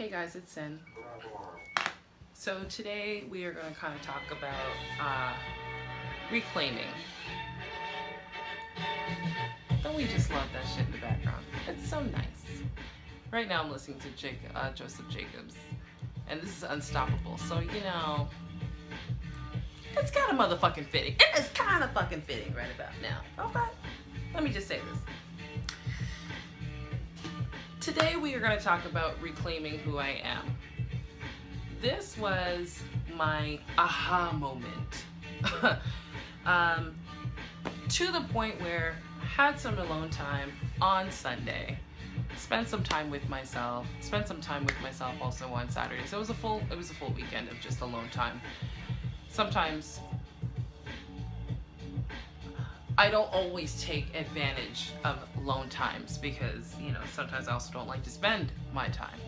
Hey guys, it's Sin. So today we are going to kind of talk about reclaiming. Don't we just love that shit in the background? It's so nice. Right now I'm listening to Joseph Jacobs, and this is Unstoppable. So, it's kind of motherfucking fitting. It is kind of fucking fitting right about now. Okay? Let me just say this. Today we are going to talk about reclaiming who I am. This was my aha moment. To the point where I had some alone time on Sunday. Spent some time with myself also on Saturday. So it was a full weekend of just alone time. Sometimes I don't always take advantage of alone times because, sometimes I also don't like to spend my time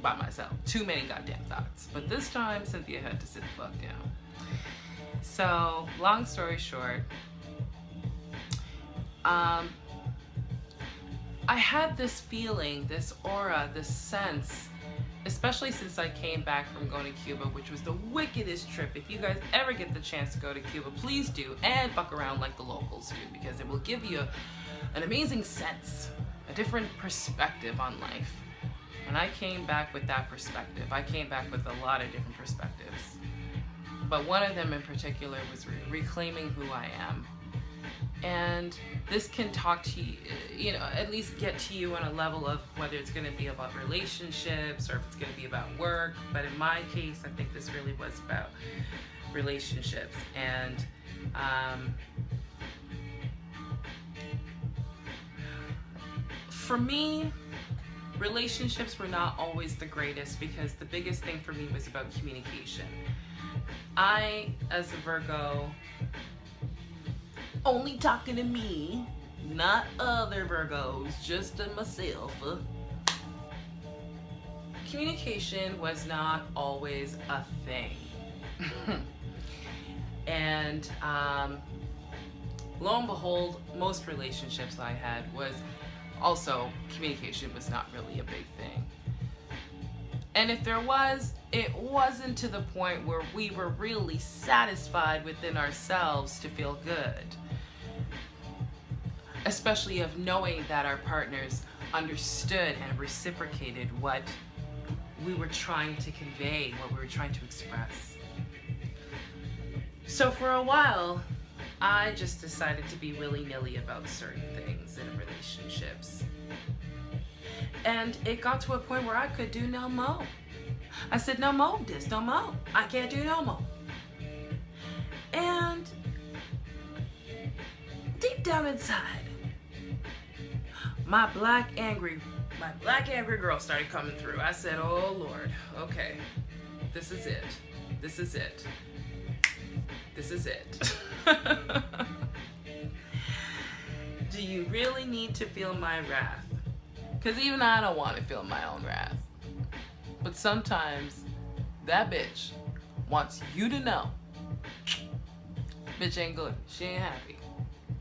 by myself. Too many goddamn thoughts. But this time, Cynthia had to sit the fuck down. So, long story short, I had this feeling, this aura, this sense, especially since I came back from going to Cuba, which was the wickedest trip. If you guys ever get the chance to go to Cuba, please do, and fuck around like the locals do, because it will give you an amazing sense, a different perspective on life. And I came back with that perspective. I came back with a lot of different perspectives. But one of them in particular was reclaiming who I am. And this can talk to you, at least get to you on a level of whether it's going to be about relationships or if it's going to be about work. But in my case, I think this really was about relationships. And for me, relationships were not always the greatest because the biggest thing for me was about communication. I, as a Virgo, only talking to me, not other Virgos, just to myself. Communication was not always a thing. And lo and behold, most relationships I had was also communication was not really a big thing. And if there was, it wasn't to the point where we were really satisfied within ourselves to feel good. Especially of knowing that our partners understood and reciprocated what we were trying to convey, what we were trying to express. So for a while, I just decided to be willy-nilly about certain things in relationships. And it got to a point where I could do no more. I said, no more of this, no more. I can't do no more. And deep down inside, my black angry girl started coming through. I said, oh Lord, okay, this is it. This is it. This is it. Do you really need to feel my wrath? Because even I don't want to feel my own wrath. But sometimes that bitch wants you to know. Bitch ain't good. She ain't happy.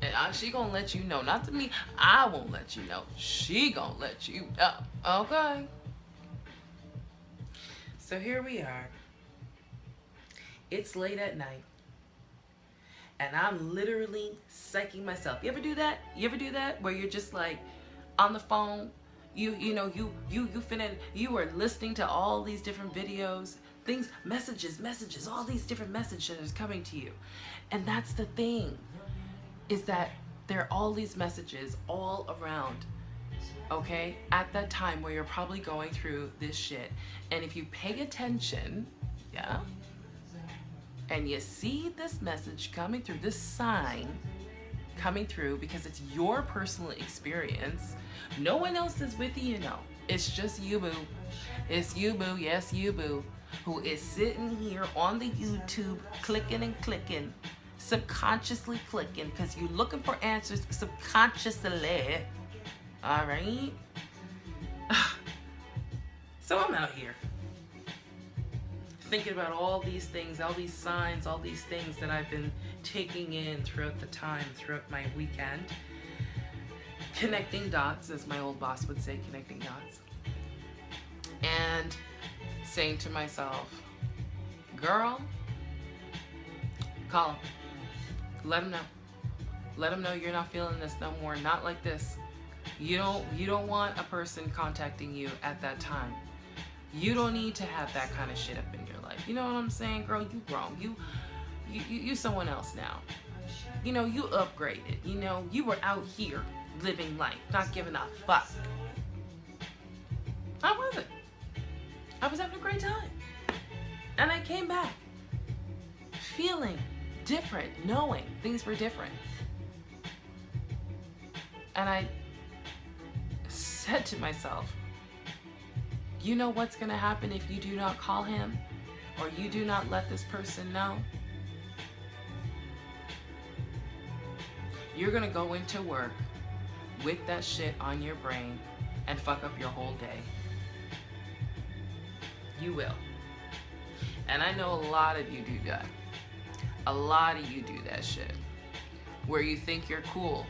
And she gonna let you know. Not to me, I won't let you know. She gonna let you know. Okay. So here we are. It's late at night. And I'm literally psyching myself. You ever do that? You ever do that? Where you're just like on the phone, you are listening to all these different videos, things, messages, all these different messages coming to you. And that's the thing, is that there are all these messages all around, okay? At that time where you're probably going through this shit. And if you pay attention, yeah, and you see this message coming through, this sign coming through, because it's your personal experience. No one else is with you, It's just you, boo. It's you, boo. Yes, you, boo. Who is sitting here on the YouTube clicking and clicking, subconsciously clicking, because you're looking for answers subconsciously. All right? So I'm out here thinking about all these things, all these signs, all these things that I've been taking in throughout my weekend. Connecting dots, as my old boss would say, connecting dots. And saying to myself, girl, call him. Let him know. Let him know you're not feeling this no more. Not like this. You don't want a person contacting you at that time. You don't need to have that kind of shit up in your life. You know what I'm saying, girl? You grown. You someone else now. You know, you upgraded. You know, you were out here living life, not giving a fuck. I wasn't. I was having a great time. And I came back feeling different, knowing things were different. And I said to myself, you know what's going to happen if you do not call him or you do not let this person know? You're going to go into work with that shit on your brain and fuck up your whole day. You will. And I know a lot of you do that. A lot of you do that shit where you think you're cool.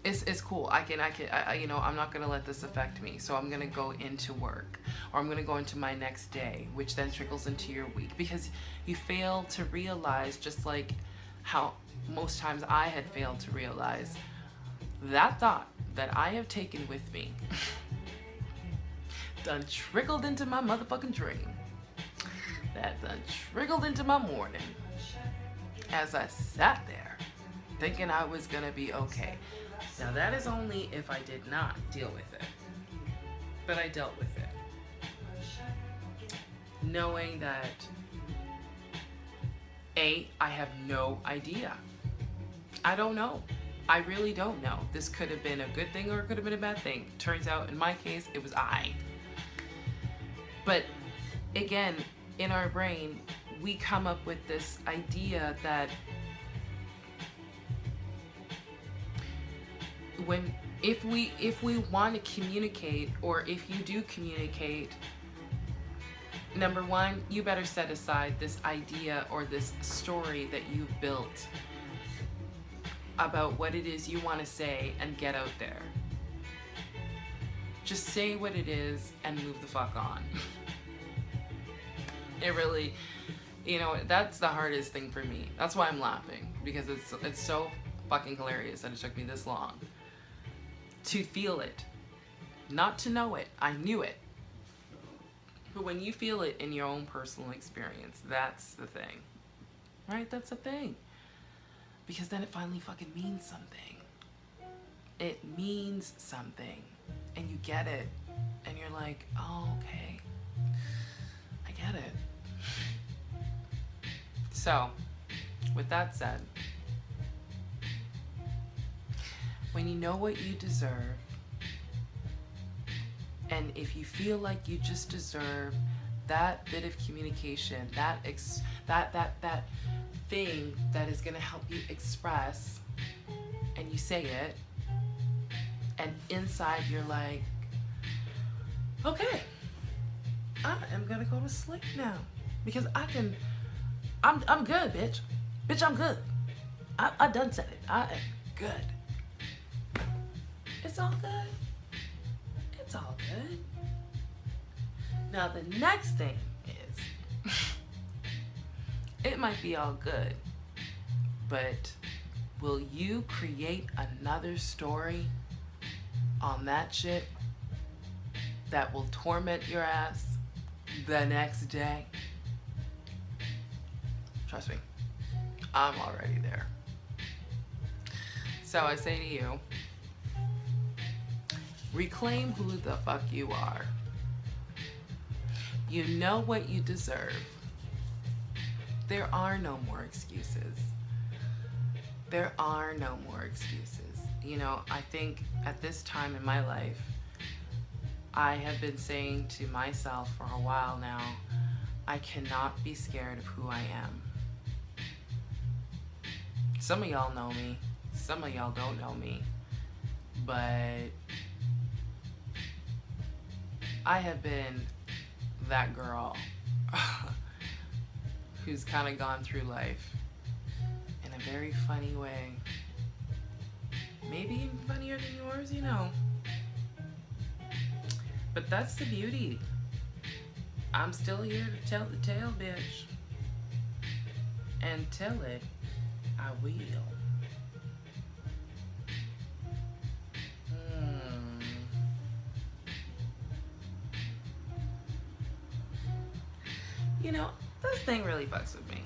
It's cool. I you know, I'm not gonna let this affect me. So I'm gonna go into work, or I'm gonna go into my next day, which then trickles into your week, because you fail to realize, just like how most times I had failed to realize, that thought that I have taken with me done trickled into my motherfucking dream. That done trickled into my morning as I sat there thinking I was gonna be okay. Now that is only if I did not deal with it. But I dealt with it. Knowing that, I have no idea. I don't know. I really don't know. This could have been a good thing or it could have been a bad thing. Turns out in my case, it was I. But again, in our brain, we come up with this idea that if we want to communicate, or if you do communicate, number one, you better set aside this idea or this story that you've built about what it is you want to say and get out there. Just say what it is and move the fuck on. It really, you know, that's the hardest thing for me. That's why I'm laughing, because it's so fucking hilarious that it took me this long to feel it, not to know it. I knew it. But when you feel it in your own personal experience, that's the thing. Right? That's the thing. Because then it finally fucking means something. It means something. And you get it. And you're like, oh, okay. I get it. So, with that said, when you know what you deserve, and if you feel like you just deserve that bit of communication, that thing that is going to help you express, and you say it, and inside you're like, okay, I am going to go to sleep now, because I'm good, bitch. Bitch, I'm good. I done said it. I am good. It's all good. It's all good. Now the next thing is, it might be all good, but will you create another story on that shit that will torment your ass the next day? Trust me, I'm already there. So I say to you, reclaim who the fuck you are. You know what you deserve. There are no more excuses. There are no more excuses. You know, I think at this time in my life, I have been saying to myself for a while now, I cannot be scared of who I am. Some of y'all know me. Some of y'all don't know me. But I have been that girl who's kind of gone through life in a very funny way. Maybe even funnier than yours, you know. But that's the beauty I'm still here to tell the tale, bitch. And tell it, I will. You know, this thing really fucks with me.